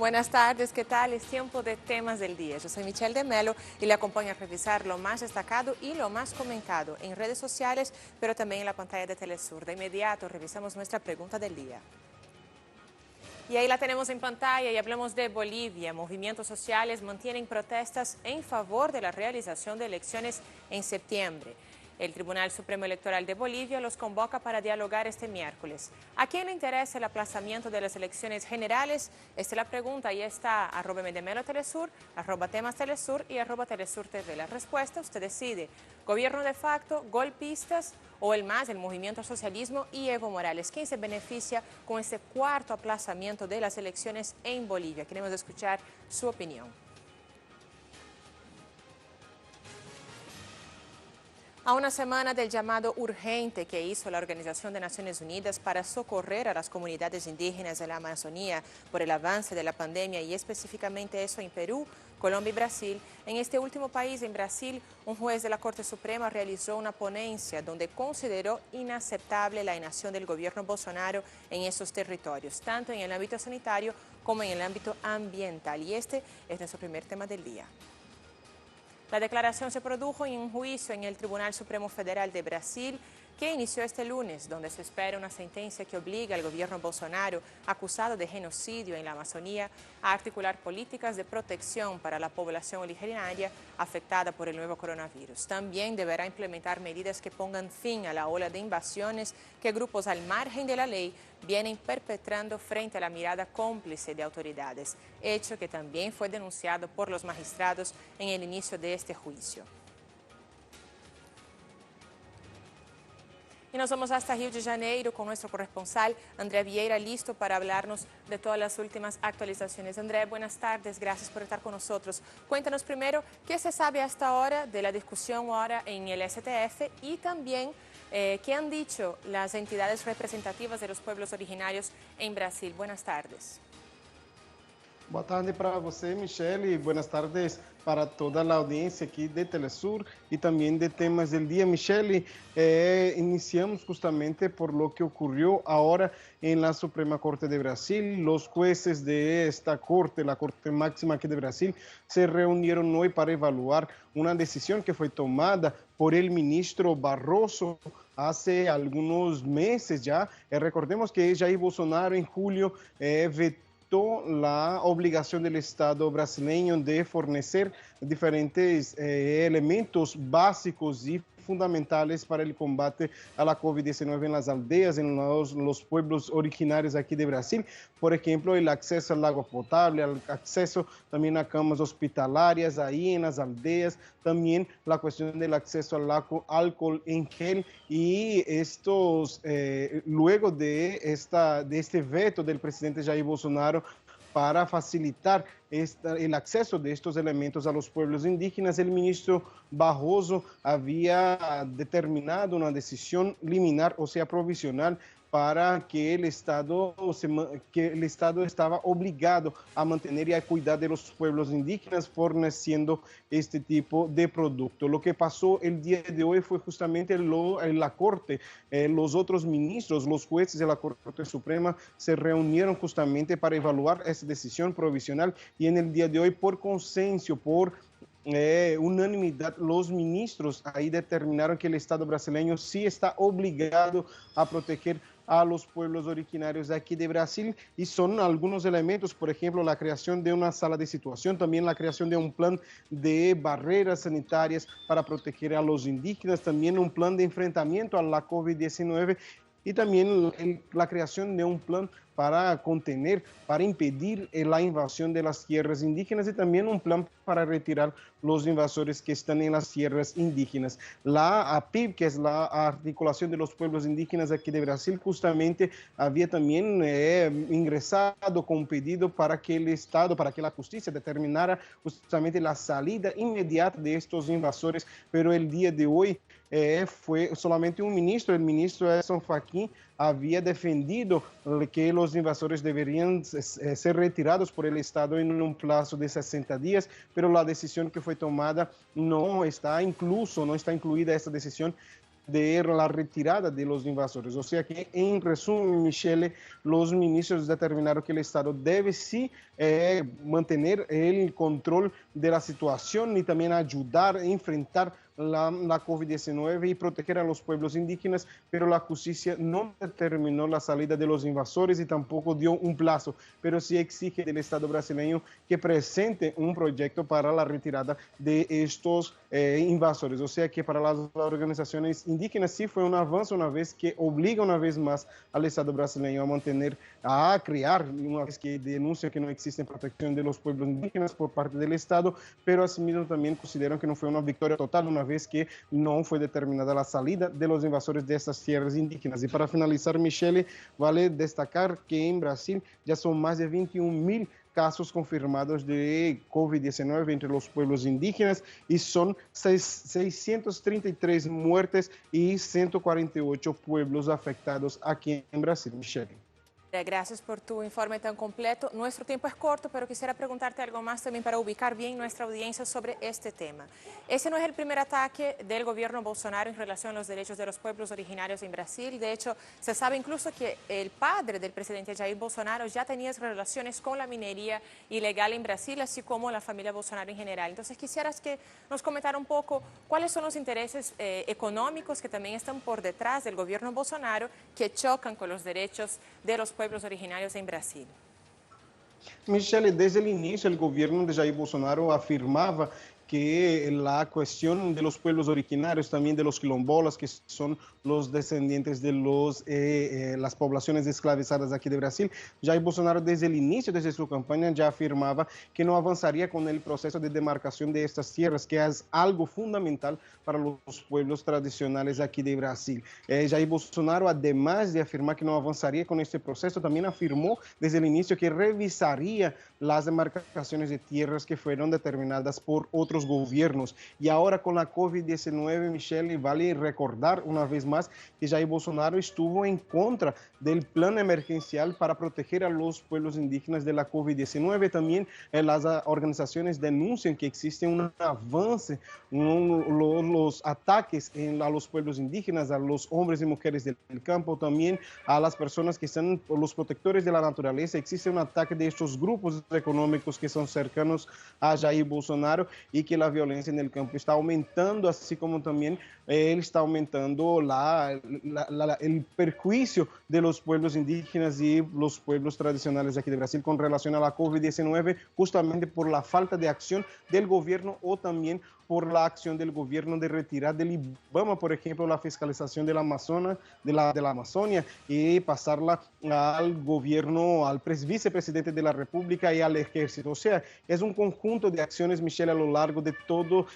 Buenas tardes, ¿qué tal? Es tiempo de temas del día. Yo soy Michelle de Melo y le acompaño a revisar lo más destacado y lo más comentado en redes sociales, pero también en la pantalla de Telesur. De inmediato revisamos nuestra pregunta del día. Y ahí la tenemos en pantalla y hablamos de Bolivia. Movimientos sociales mantienen protestas en favor de la realización de elecciones en septiembre. El Tribunal Supremo Electoral de Bolivia los convoca para dialogar este miércoles. ¿A quién le interesa el aplazamiento de las elecciones generales? Esta es la pregunta. Ahí está @MDemelo Telesur, @temas Telesur y @Telesur TV. La respuesta usted decide. Gobierno de facto, golpistas o el MAS, el Movimiento Socialismo y Evo Morales. ¿Quién se beneficia con este cuarto aplazamiento de las elecciones en Bolivia? Queremos escuchar su opinión. A una semana del llamado urgente que hizo la Organización de Naciones Unidas para socorrer a las comunidades indígenas de la Amazonía por el avance de la pandemia y específicamente eso en Perú, Colombia y Brasil, en este último país, en Brasil, un juez de la Corte Suprema realizó una ponencia donde consideró inaceptable la inacción del gobierno Bolsonaro en esos territorios, tanto en el ámbito sanitario como en el ámbito ambiental. Y este es nuestro primer tema del día. La declaración se produjo en un juicio en el Tribunal Supremo Federal de Brasil que inició este lunes, donde se espera una sentencia que obliga al gobierno Bolsonaro, acusado de genocidio en la Amazonía, a articular políticas de protección para la población originaria afectada por el nuevo coronavirus. También deberá implementar medidas que pongan fin a la ola de invasiones que grupos al margen de la ley vienen perpetrando frente a la mirada cómplice de autoridades, hecho que también fue denunciado por los magistrados en el inicio de este juicio. Y nos vamos hasta Río de Janeiro con nuestro corresponsal André Vieira, listo para hablarnos de todas las últimas actualizaciones. André, buenas tardes, gracias por estar con nosotros. Cuéntanos primero qué se sabe hasta ahora de la discusión ahora en el STF y también qué han dicho las entidades representativas de los pueblos originarios en Brasil. Buenas tardes. Boa tarde para você, Michelle, e boas tardes para toda a audiência aqui de Telesur e também de temas del dia. Michelle, iniciamos justamente por lo que ocurrió ahora en la Suprema Corte de Brasil. Los jueces de esta corte, la Corte Máxima aquí de Brasil, se reunieron hoy para evaluar una decisión que fue tomada por el ministro Barroso hace algunos meses ya. Recordemos que Jair Bolsonaro en julio vetó la obligación del Estado brasileño de fornecer diferentes elementos básicos y fundamentales para el combate a la COVID-19 en las aldeas, en los pueblos originarios aquí de Brasil. Por ejemplo, el acceso al agua potable, el acceso también a camas hospitalarias ahí en las aldeas, también la cuestión del acceso al alcohol en gel y estos, luego de este veto del presidente Jair Bolsonaro para facilitar el acceso de estos elementos a los pueblos indígenas, el ministro Barroso había determinado una decisión liminar, o sea, provisional, para que el Estado estaba obligado a mantener y a cuidar de los pueblos indígenas forneciendo este tipo de producto. Lo que pasó el día de hoy fue justamente la Corte, los otros ministros, los jueces de la Corte Suprema se reunieron justamente para evaluar esa decisión provisional y en el día de hoy por consenso, por unanimidad, los ministros ahí determinaron que el Estado brasileño sí está obligado a proteger a los pueblos originarios aquí de Brasil y son algunos elementos, por ejemplo, la creación de una sala de situación, también la creación de un plan de barreras sanitarias para proteger a los indígenas, también un plan de enfrentamiento a la COVID-19 y también la creación de un plan para contener, para impedir la invasión de las tierras indígenas y también un plan para retirar los invasores que están en las tierras indígenas. La APIB, que es la articulación de los pueblos indígenas aquí de Brasil, justamente había también ingresado con un pedido para que el Estado, para que la justicia determinara justamente la salida inmediata de estos invasores, pero el día de hoy fue solamente un ministro, el ministro Edson Fachin, había defendido que los invasores deberían ser retirados por el Estado en un plazo de 60 días, pero la decisión que fue tomada no está incluida esta decisión de la retirada de los invasores. O sea que, en resumen, Michele, los ministros determinaron que el Estado debe sí mantener el control de la situación y también ayudar a enfrentar la COVID-19 y proteger a los pueblos indígenas, pero la justicia no determinó la salida de los invasores y tampoco dio un plazo, pero sí exige del Estado brasileño que presente un proyecto para la retirada de estos invasores. O sea que para las organizaciones indígenas sí fue un avance, una vez que obliga una vez más al Estado brasileño a mantener, a crear, una vez que denuncia que no existe protección de los pueblos indígenas por parte del Estado, pero asimismo también consideran que no fue una victoria total, una vez que no fue determinada la salida de los invasores de estas tierras indígenas. Y para finalizar, Michele, vale destacar que en Brasil ya son más de 21.000 casos confirmados de COVID-19 entre los pueblos indígenas y son 633 muertes y 148 pueblos afectados aquí en Brasil, Michele. Gracias por tu informe tan completo. Nuestro tiempo es corto, pero quisiera preguntarte algo más también para ubicar bien nuestra audiencia sobre este tema. Ese no es el primer ataque del gobierno Bolsonaro en relación a los derechos de los pueblos originarios en Brasil. De hecho, se sabe incluso que el padre del presidente Jair Bolsonaro ya tenía relaciones con la minería ilegal en Brasil, así como la familia Bolsonaro en general. Entonces, quisieras que nos comentara un poco cuáles son los intereses económicos que también están por detrás del gobierno Bolsonaro que chocan con los derechos de los pueblos originarios en Brasil. Michele, desde el inicio el gobierno de Jair Bolsonaro afirmaba que la cuestión de los pueblos originarios, también de los quilombolas, que son los descendientes de las poblaciones esclavizadas aquí de Brasil, Jair Bolsonaro desde el inicio, desde su campaña, ya afirmaba que no avanzaría con el proceso de demarcación de estas tierras, que es algo fundamental para los pueblos tradicionales aquí de Brasil. Jair Bolsonaro, además de afirmar que no avanzaría con este proceso, también afirmó desde el inicio que revisaría las demarcaciones de tierras que fueron determinadas por otros gobiernos. Y ahora con la COVID-19, Michele, vale recordar una vez más que Jair Bolsonaro estuvo en contra del plan emergencial para proteger a los pueblos indígenas de la COVID-19. También las organizaciones denuncian que existe un avance, los ataques a los pueblos indígenas, a los hombres y mujeres del campo, también a las personas que están los protectores de la naturaleza. Existe un ataque de estos grupos económicos que son cercanos a Jair Bolsonaro y que la violencia en el campo está aumentando, así como también él está aumentando el perjuicio de los pueblos indígenas y los pueblos tradicionales aquí de Brasil con relación a la COVID-19, justamente por la falta de acción del gobierno o también por la acción del gobierno de retirar del IBAMA, por ejemplo, la fiscalización del Amazonas, de la Amazonia y pasarla al gobierno, al vicepresidente de la República y al ejército. O sea, es un conjunto de acciones, Michele, a lo largo de todo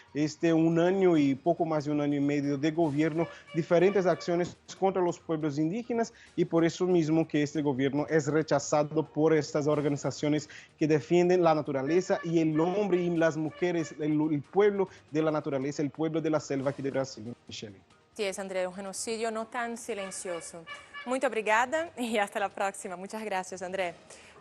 un año y poco más de un año y medio de gobierno, diferentes acciones contra los pueblos indígenas y por eso mismo que este gobierno es rechazado por estas organizaciones que defienden la naturaleza y el hombre y las mujeres, el pueblo de la naturaleza, el pueblo de la selva aquí de Brasil, Michele. Sí, es, André, un genocidio no tan silencioso. Muito obrigada y hasta la próxima. Muchas gracias, André.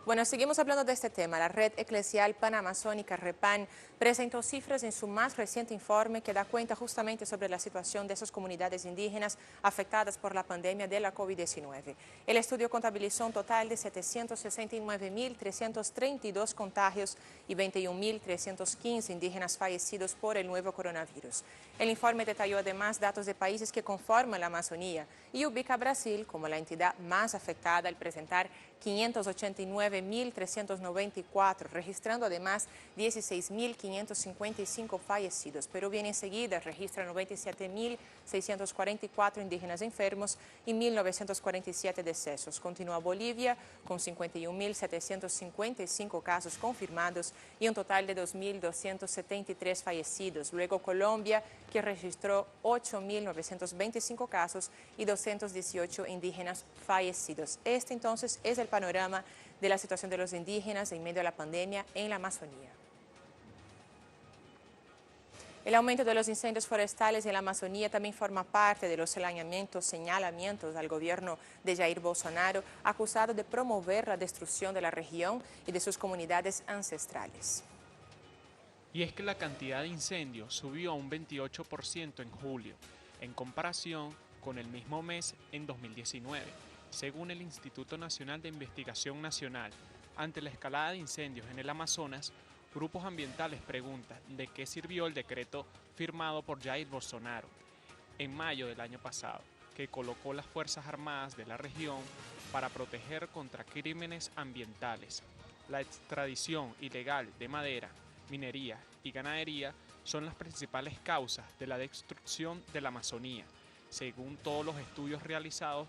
Bueno, seguimos hablando de este tema. La Red Eclesial Panamazónica, REPAN, presentó cifras en su más reciente informe que da cuenta justamente sobre la situación de esas comunidades indígenas afectadas por la pandemia de la COVID-19. El estudio contabilizó un total de 769.332 contagios y 21.315 indígenas fallecidos por el nuevo coronavirus. El informe detalló además datos de países que conforman la Amazonía y ubica a Brasil como la entidad más afectada al presentar 589.394, registrando además 16.555 fallecidos. Perú viene enseguida, registra 97.644 indígenas enfermos y 1.947 decesos. Continúa Bolivia con 51.755 casos confirmados y un total de 2.273 fallecidos. Luego Colombia, que registró 8.925 casos y 218 indígenas fallecidos. Este entonces es el panorama de la situación de los indígenas en medio de la pandemia en la Amazonía. El aumento de los incendios forestales en la Amazonía también forma parte de los señalamientos al gobierno de Jair Bolsonaro, acusado de promover la destrucción de la región y de sus comunidades ancestrales. Y es que la cantidad de incendios subió a un 28% en julio, en comparación con el mismo mes en 2019, según el Instituto Nacional de Investigación Nacional. Ante la escalada de incendios en el Amazonas, grupos ambientales preguntan de qué sirvió el decreto firmado por Jair Bolsonaro en mayo del año pasado, que colocó las Fuerzas Armadas de la región para proteger contra crímenes ambientales. La extradición ilegal de madera, minería y ganadería son las principales causas de la destrucción de la Amazonía, según todos los estudios realizados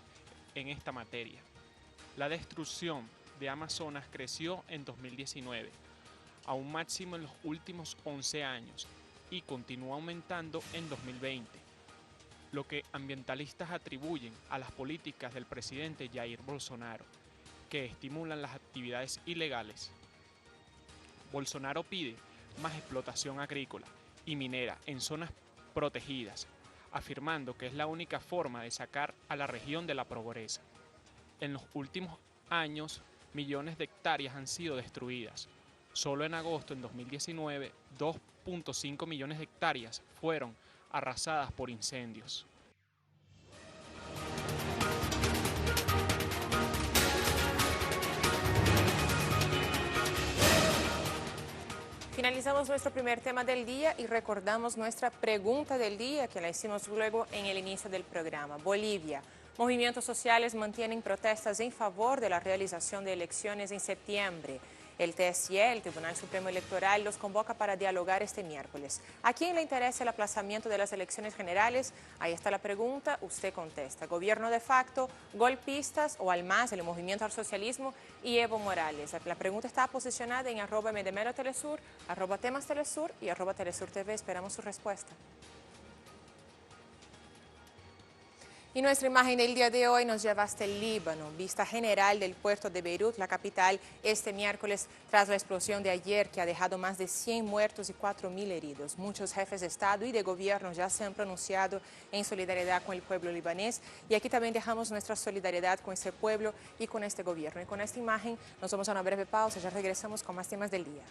en esta materia. La destrucción de Amazonas creció en 2019 a un máximo en los últimos 11 años y continúa aumentando en 2020, lo que ambientalistas atribuyen a las políticas del presidente Jair Bolsonaro, que estimulan las actividades ilegales. Bolsonaro pide más explotación agrícola y minera en zonas protegidas, afirmando que es la única forma de sacar a la región de la pobreza. En los últimos años, millones de hectáreas han sido destruidas. Solo en agosto de 2019, 2.5 millones de hectáreas fueron arrasadas por incendios. Finalizamos nuestro primer tema del día y recordamos nuestra pregunta del día que la hicimos luego en el inicio del programa. Bolivia. Movimientos sociales mantienen protestas en favor de la realización de elecciones en septiembre. El TSE, el Tribunal Supremo Electoral, los convoca para dialogar este miércoles. ¿A quién le interesa el aplazamiento de las elecciones generales? Ahí está la pregunta, usted contesta. ¿Gobierno de facto, golpistas o al MAS, el Movimiento al Socialismo y Evo Morales? La pregunta está posicionada en @MDMeroTelesur, @TemasTelesur y @TelesurTV. Esperamos su respuesta. Y nuestra imagen del día de hoy nos lleva hasta el Líbano, vista general del puerto de Beirut, la capital, este miércoles tras la explosión de ayer que ha dejado más de 100 muertos y 4.000 heridos. Muchos jefes de Estado y de gobierno ya se han pronunciado en solidaridad con el pueblo libanés y aquí también dejamos nuestra solidaridad con ese pueblo y con este gobierno. Y con esta imagen nos vamos a una breve pausa, ya regresamos con más temas del día.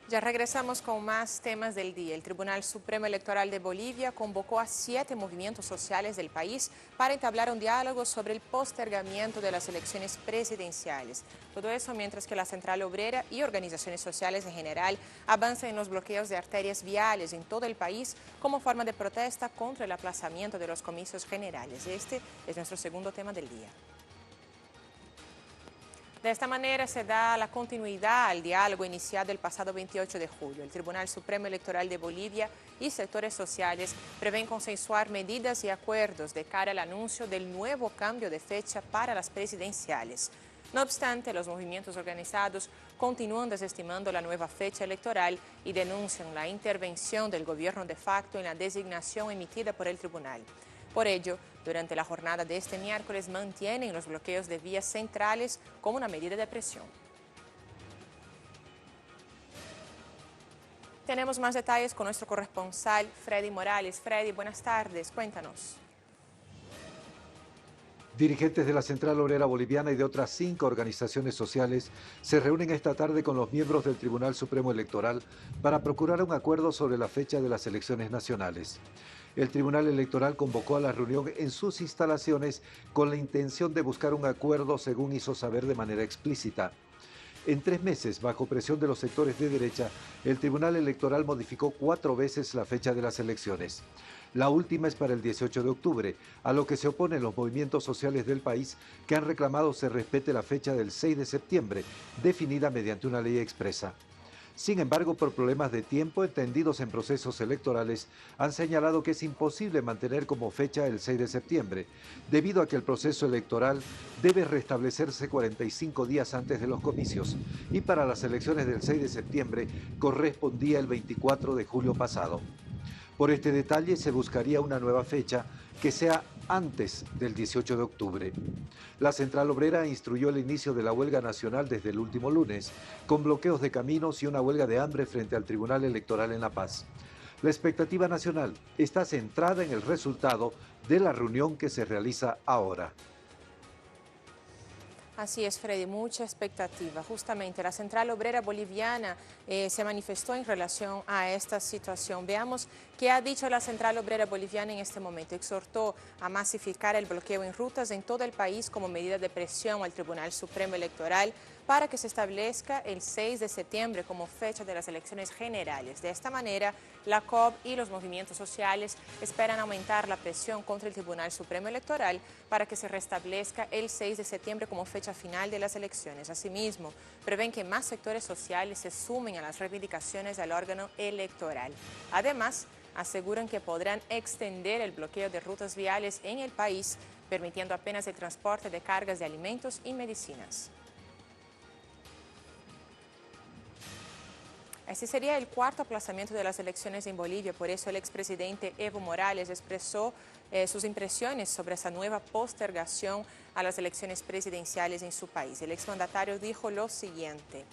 Ya regresamos con más temas del día. El Tribunal Supremo Electoral de Bolivia convocó a 7 movimientos sociales del país para entablar un diálogo sobre el postergamiento de las elecciones presidenciales. Todo eso mientras que la Central Obrera y organizaciones sociales en general avanzan en los bloqueos de arterias viales en todo el país como forma de protesta contra el aplazamiento de los comicios generales. Este es nuestro segundo tema del día. De esta manera se da la continuidad al diálogo iniciado el pasado 28 de julio. El Tribunal Supremo Electoral de Bolivia y sectores sociales prevén consensuar medidas y acuerdos de cara al anuncio del nuevo cambio de fecha para las presidenciales. No obstante, los movimientos organizados continúan desestimando la nueva fecha electoral y denuncian la intervención del gobierno de facto en la designación emitida por el tribunal. Por ello, durante la jornada de este miércoles mantienen los bloqueos de vías centrales como una medida de presión. Tenemos más detalles con nuestro corresponsal Freddy Morales. Freddy, buenas tardes, cuéntanos. Dirigentes de la Central Obrera Boliviana y de otras 5 organizaciones sociales se reúnen esta tarde con los miembros del Tribunal Supremo Electoral para procurar un acuerdo sobre la fecha de las elecciones nacionales. El Tribunal Electoral convocó a la reunión en sus instalaciones con la intención de buscar un acuerdo, según hizo saber de manera explícita. En 3 meses, bajo presión de los sectores de derecha, el Tribunal Electoral modificó 4 veces la fecha de las elecciones. La última es para el 18 de octubre, a lo que se oponen los movimientos sociales del país que han reclamado se respete la fecha del 6 de septiembre, definida mediante una ley expresa. Sin embargo, por problemas de tiempo entendidos en procesos electorales, han señalado que es imposible mantener como fecha el 6 de septiembre, debido a que el proceso electoral debe restablecerse 45 días antes de los comicios, y para las elecciones del 6 de septiembre correspondía el 24 de julio pasado. Por este detalle se buscaría una nueva fecha que sea antes del 18 de octubre. La Central Obrera instruyó el inicio de la huelga nacional desde el último lunes, con bloqueos de caminos y una huelga de hambre frente al Tribunal Electoral en La Paz. La expectativa nacional está centrada en el resultado de la reunión que se realiza ahora. Así es, Freddy, mucha expectativa. Justamente la Central Obrera Boliviana se manifestó en relación a esta situación. Veamos qué ha dicho la Central Obrera Boliviana en este momento. Exhortó a masificar el bloqueo en rutas en todo el país como medida de presión al Tribunal Supremo Electoral para que se establezca el 6 de septiembre como fecha de las elecciones generales. De esta manera, la COB y los movimientos sociales esperan aumentar la presión contra el Tribunal Supremo Electoral para que se restablezca el 6 de septiembre como fecha final de las elecciones. Asimismo, prevén que más sectores sociales se sumen a las reivindicaciones del órgano electoral. Además, aseguran que podrán extender el bloqueo de rutas viales en el país, permitiendo apenas el transporte de cargas de alimentos y medicinas. Este sería el cuarto aplazamiento de las elecciones en Bolivia, por eso el expresidente Evo Morales expresó sus impresiones sobre esa nueva postergación a las elecciones presidenciales en su país. El exmandatario dijo lo siguiente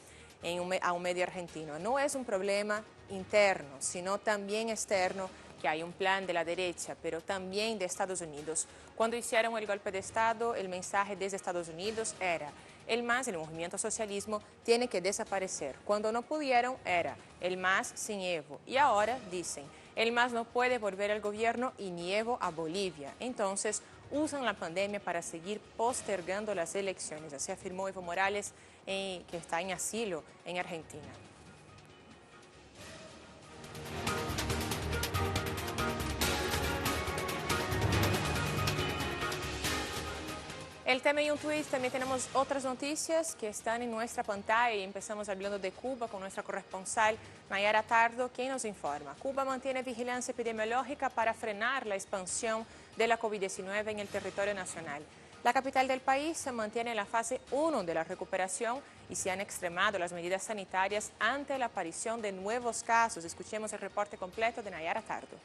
a un medio argentino: no es un problema interno, sino también externo, que hay un plan de la derecha, pero también de Estados Unidos. Cuando hicieron el golpe de Estado, el mensaje desde Estados Unidos era: el MAS, el movimiento socialismo, tiene que desaparecer. Cuando no pudieron, era el MAS sin Evo. Y ahora dicen: el MAS no puede volver al gobierno y ni Evo a Bolivia. Entonces, usan la pandemia para seguir postergando las elecciones. Así afirmó Evo Morales, que está en asilo en Argentina. El tema y un tweet, también tenemos otras noticias que están en nuestra pantalla. Empezamos hablando de Cuba con nuestra corresponsal Nayara Tardo, quien nos informa. Cuba mantiene vigilancia epidemiológica para frenar la expansión de la COVID-19 en el territorio nacional. La capital del país se mantiene en la fase 1 de la recuperación y se han extremado las medidas sanitarias ante la aparición de nuevos casos. Escuchemos el reporte completo de Nayara Tardo.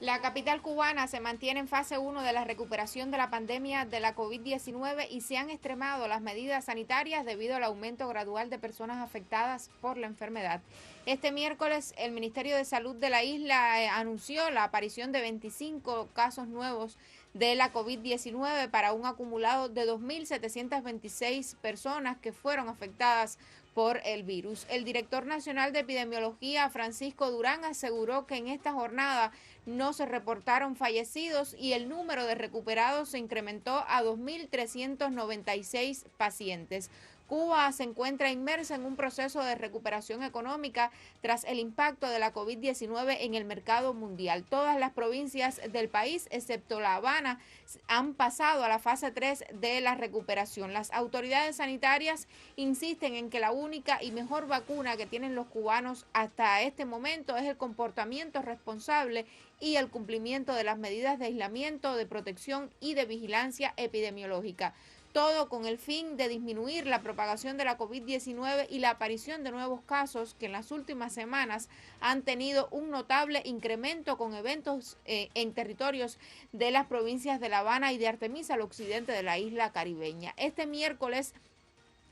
La capital cubana se mantiene en fase 1 de la recuperación de la pandemia de la COVID-19 y se han extremado las medidas sanitarias debido al aumento gradual de personas afectadas por la enfermedad. Este miércoles, el Ministerio de Salud de la isla anunció la aparición de 25 casos nuevos de la COVID-19 para un acumulado de 2.726 personas que fueron afectadas por el virus. El director nacional de epidemiología, Francisco Durán, aseguró que en esta jornada no se reportaron fallecidos y el número de recuperados se incrementó a 2.396 pacientes. Cuba se encuentra inmersa en un proceso de recuperación económica tras el impacto de la COVID-19 en el mercado mundial. Todas las provincias del país, excepto La Habana, han pasado a la fase 3 de la recuperación. Las autoridades sanitarias insisten en que la única y mejor vacuna que tienen los cubanos hasta este momento es el comportamiento responsable y el cumplimiento de las medidas de aislamiento, de protección y de vigilancia epidemiológica. Todo con el fin de disminuir la propagación de la COVID-19 y la aparición de nuevos casos que en las últimas semanas han tenido un notable incremento con eventos en territorios de las provincias de La Habana y de Artemisa, al occidente de la isla caribeña. Este miércoles,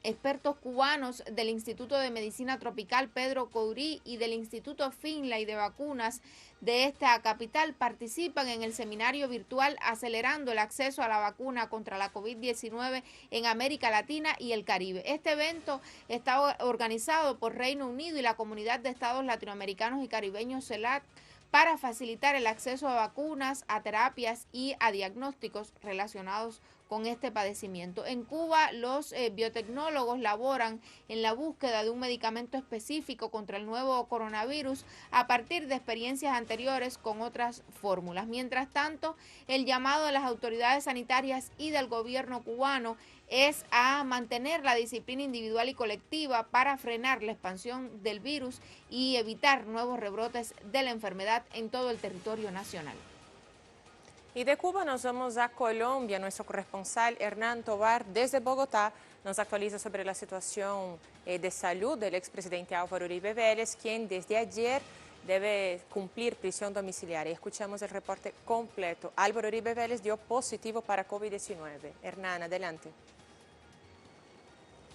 expertos cubanos del Instituto de Medicina Tropical Pedro Courí y del Instituto Finlay de Vacunas de esta capital participan en el seminario virtual Acelerando el acceso a la vacuna contra la COVID-19 en América Latina y el Caribe. Este evento está organizado por Reino Unido y la Comunidad de Estados Latinoamericanos y Caribeños CELAC para facilitar el acceso a vacunas, a terapias y a diagnósticos relacionados con este padecimiento. En Cuba, los biotecnólogos laboran en la búsqueda de un medicamento específico contra el nuevo coronavirus a partir de experiencias anteriores con otras fórmulas. Mientras tanto, el llamado de las autoridades sanitarias y del gobierno cubano es a mantener la disciplina individual y colectiva para frenar la expansión del virus y evitar nuevos rebrotes de la enfermedad en todo el territorio nacional. Y de Cuba nos vamos a Colombia. Nuestro corresponsal Hernán Tovar desde Bogotá nos actualiza sobre la situación de salud del expresidente Álvaro Uribe Vélez, quien desde ayer debe cumplir prisión domiciliaria. Escuchamos el reporte completo. Álvaro Uribe Vélez dio positivo para COVID-19. Hernán, adelante.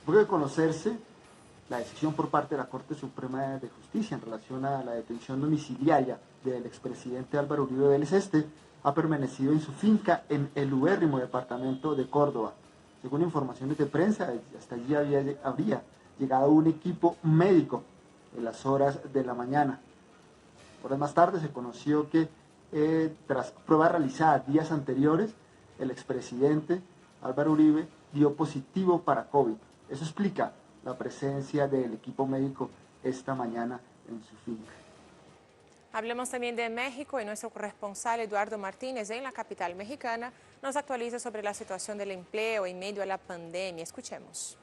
Luego de conocerse la decisión por parte de la Corte Suprema de Justicia en relación a la detención domiciliaria del expresidente Álvaro Uribe Vélez, ha permanecido en su finca en el ubérrimo departamento de Córdoba. Según informaciones de prensa, hasta allí habría llegado un equipo médico en las horas de la mañana. Horas más tarde se conoció que tras pruebas realizadas días anteriores, el expresidente Álvaro Uribe dio positivo para COVID. Eso explica la presencia del equipo médico esta mañana en su finca. Hablemos también de México y nuestro corresponsal Eduardo Martínez en la capital mexicana nos actualiza sobre la situación del empleo en medio a la pandemia. Escuchemos.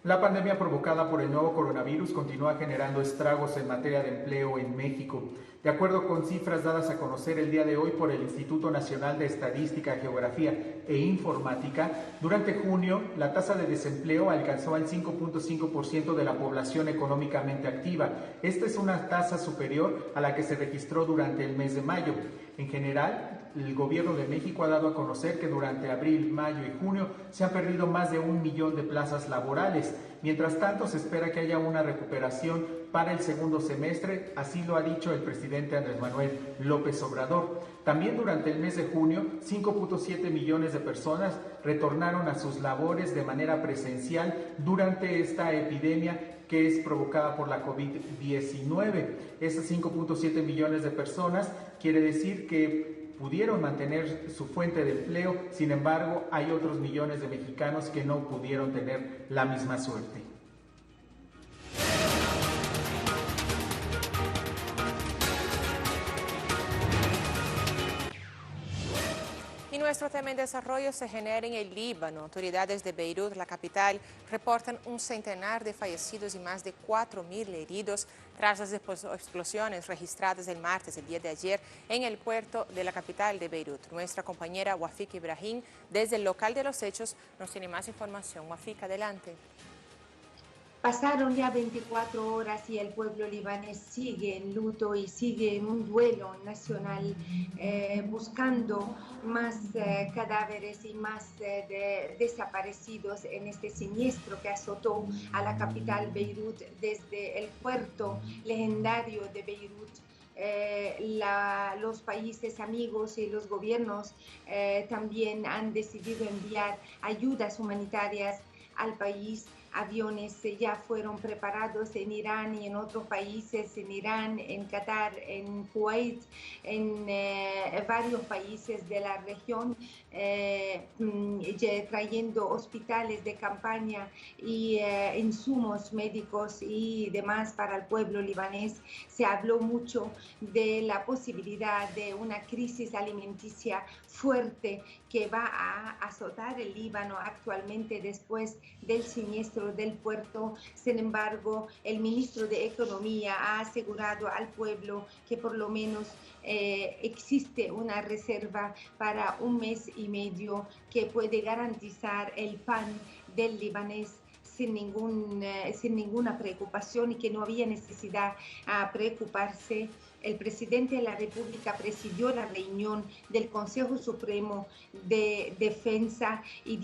La pandemia provocada por el nuevo coronavirus continúa generando estragos en materia de empleo en México. De acuerdo con cifras dadas a conocer el día de hoy por el Instituto Nacional de Estadística, Geografía e Informática, durante junio la tasa de desempleo alcanzó al 5.5% de la población económicamente activa. Esta es una tasa superior a la que se registró durante el mes de mayo. En general, el gobierno de México ha dado a conocer que durante abril, mayo y junio se han perdido más de 1 millón de plazas laborales. Mientras tanto, se espera que haya una recuperación para el segundo semestre, así lo ha dicho el presidente Andrés Manuel López Obrador. También durante el mes de junio, 5.7 millones de personas retornaron a sus labores de manera presencial durante esta epidemia que es provocada por la COVID-19. Esas 5.7 millones de personas quiere decir que pudieron mantener su fuente de empleo, sin embargo, hay otros millones de mexicanos que no pudieron tener la misma suerte. Y nuestro tema en desarrollo se genera en el Líbano. Autoridades de Beirut, la capital, reportan un centenar de fallecidos y más de 4.000 heridos tras las explosiones registradas el martes, el día de ayer, en el puerto de la capital de Beirut. Nuestra compañera Wafik Ibrahim, desde el local de los hechos, nos tiene más información. Wafik, adelante. Pasaron ya 24 horas y el pueblo libanés sigue en luto y sigue en un duelo nacional, buscando más cadáveres y más desaparecidos en este siniestro que azotó a la capital Beirut desde el puerto legendario de Beirut. Los países amigos y los gobiernos también han decidido enviar ayudas humanitarias al país. Aviones ya fueron preparados en Irán y en otros países, en Irán, en Qatar, en Kuwait, en varios países de la región, trayendo hospitales de campaña y insumos médicos y demás para el pueblo libanés. Se habló mucho de la posibilidad de una crisis alimenticia fuerte que va a azotar el Líbano actualmente después del siniestro del puerto. Sin embargo, el ministro de Economía ha asegurado al pueblo que por lo menos existe una reserva para 1 mes y medio que puede garantizar el pan del libanés sin ninguna preocupación y que no había necesidad a preocuparse. El presidente de la República presidió la reunión del Consejo Supremo de Defensa y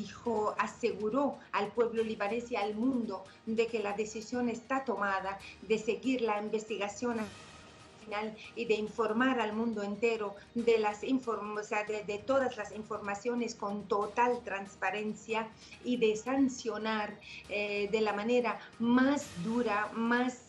aseguró al pueblo libanés y al mundo de que la decisión está tomada de seguir la investigación y de informar al mundo entero de todas las informaciones con total transparencia y de sancionar de la manera más dura, más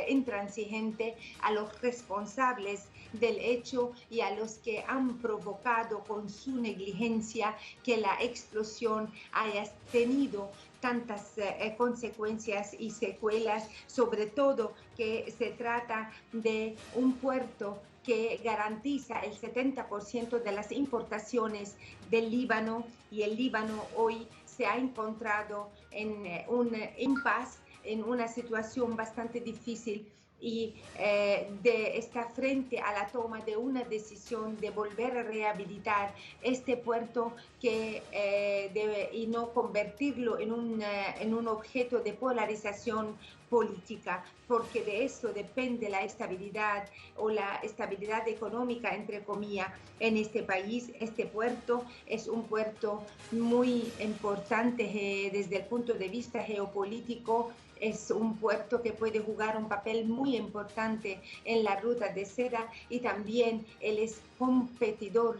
intransigente a los responsables del hecho y a los que han provocado con su negligencia que la explosión haya tenido tantas consecuencias y secuelas, sobre todo que se trata de un puerto que garantiza el 70% de las importaciones del Líbano, y el Líbano hoy se ha encontrado en un impasse, en una situación bastante difícil, y está frente a la toma de una decisión de volver a rehabilitar este puerto y no convertirlo en un objeto de polarización política, porque de eso depende la estabilidad o la estabilidad económica, entre comillas, en este país. Este puerto es un puerto muy importante desde el punto de vista geopolítico. Es un puerto que puede jugar un papel muy importante en la ruta de seda y también él es competidor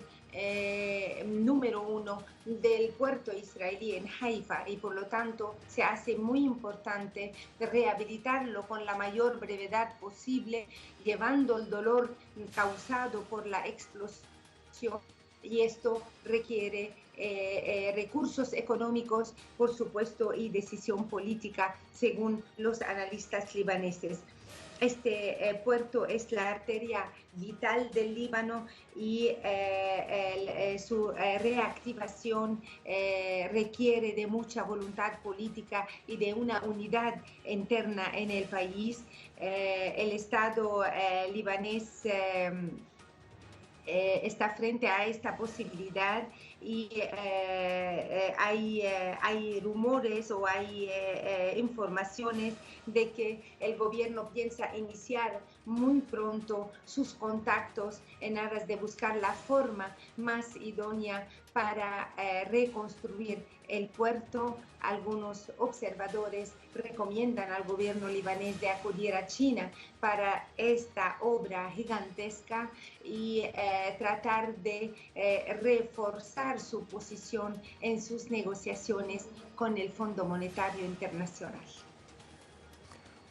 número 1 del puerto israelí en Haifa, y por lo tanto se hace muy importante rehabilitarlo con la mayor brevedad posible, llevando el dolor causado por la explosión, y esto requiere recursos económicos, por supuesto, y decisión política, según los analistas libaneses. Este puerto es la arteria vital del Líbano y su reactivación requiere de mucha voluntad política y de una unidad interna en el país. El Estado libanés está frente a esta posibilidad, y hay rumores o hay informaciones de que el gobierno piensa iniciar muy pronto sus contactos en aras de buscar la forma más idónea para reconstruir el puerto. Algunos observadores recomiendan al gobierno libanés de acudir a China para esta obra gigantesca y tratar de reforzar su posición en sus negociaciones con el Fondo Monetario Internacional.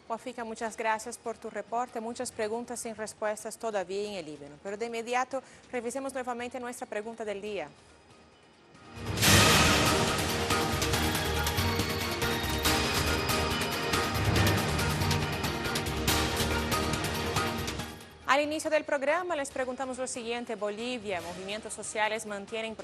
Wafika, muchas gracias por tu reporte. Muchas preguntas sin respuestas todavía en el Líbano. Pero de inmediato revisemos nuevamente nuestra pregunta del día. Al inicio del programa les preguntamos lo siguiente: Bolivia, movimientos sociales mantienen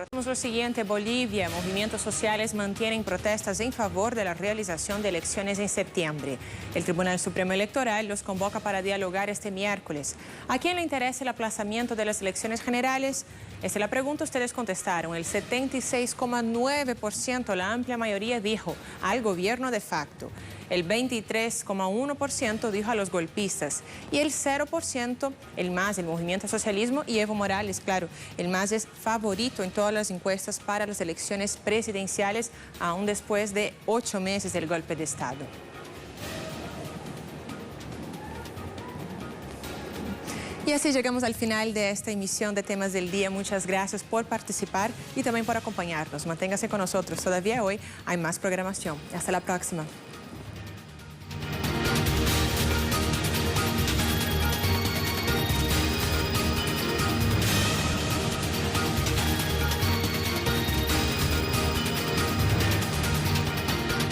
protestas en favor de la realización de elecciones en septiembre. El Tribunal Supremo Electoral los convoca para dialogar este miércoles. ¿A quién le interesa el aplazamiento de las elecciones generales? Esa es la pregunta, ustedes contestaron. El 76,9%, la amplia mayoría, dijo al gobierno de facto. El 23,1% dijo a los golpistas, y el 0%, el MAS, el Movimiento Socialismo, y Evo Morales. Claro, el MAS es favorito en todas las encuestas para las elecciones presidenciales, aún después de 8 meses del golpe de Estado. Y así llegamos al final de esta emisión de Temas del Día. Muchas gracias por participar y también por acompañarnos. Manténgase con nosotros. Todavía hoy hay más programación. Hasta la próxima.